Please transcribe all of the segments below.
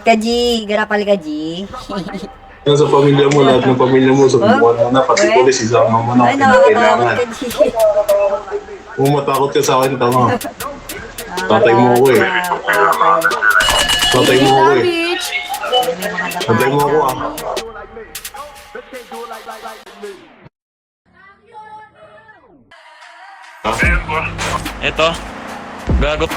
ka, G. Garapal ka, G. Yan sa pamilya mo, lahat ng pamilya mo, subukan mo na, pati pulis, isama mo na, Ay, nakakatakot kailangan. ka, G. Kung matakot ka sa akin, tama. Tatay mo ako eh. Tatay mo ako eh. Tatay mo ako ah. Ito. Gago.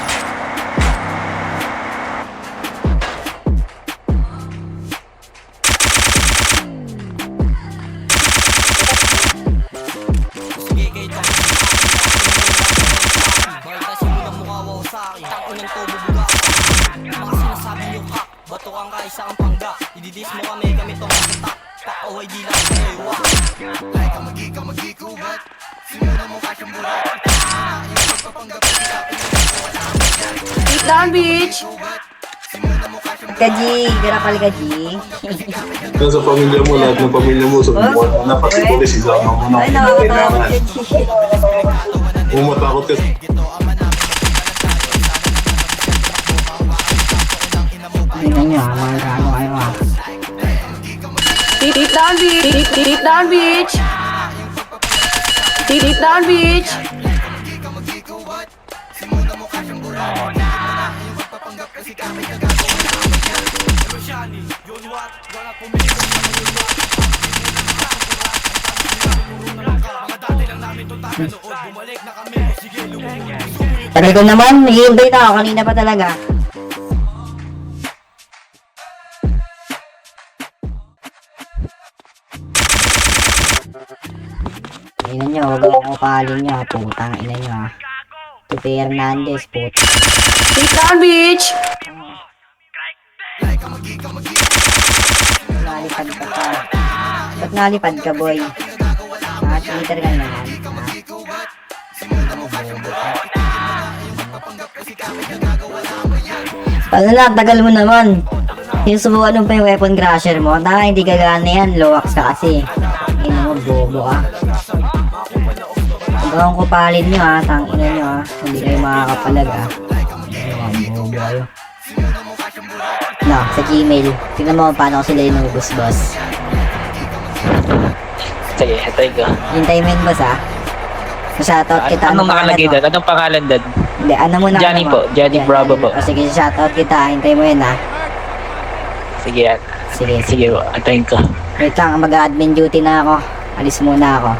Bato kang kaisa ang pangga. Ididis mo kami tong kasatak. Pakaway di lang sa'yo wak. Like kamagi kubat. Simula mo kasyang bulat. Sit down, bitch! Ka, G. Garapal ka, G. Yan sa pamilya mo, lahat ng pamilya mo, subukan mo na, pati pulis, isama mo na, Ay, nakakatakot kailangan. ka, G. Kung matakot ka, Tingnan nyo, mga gago kayo ah. Sit down, bitch! Sit down, bitch! Sit down, bitch! Tagal ko naman, nag-iimbay na ako kanina pa talaga. Tingnan nyo, huwag akong kupalin nyo, putang ina nyo ah. Tupi Hernandez, puta. Sit down, bitch! Nalipad ka pa. Ba't nalipad ka, boy? Naka-Twitter ka naman. Paano na, tagal mo naman. Sinusubukan mo pa yung weapon crusher mo. Taka, hindi gagana yan. Lowax ka kasi. Ina mo, bobo ka. Huwag akong kupalin nyo ha. Tangina nyo ha. Hindi kayo makakapalag ha. Bobo kayo. No, sa Gmail. Tignan mo kung paano ko sila inubos, boss. Sige, hintay ko. Hintay mo yun, boss ha. Shoutout kita. Anong nakalagay mo? doon? Anong pangalan doon? Hindi, ano muna ka Johnny naman? po, Johnny Bravo po. O sige, shoutout kita. Hintay mo yun ha. Sige yan. Sige, Sige po, antayin ko. wait lang, mag-admin duty na ako. Alis muna ako.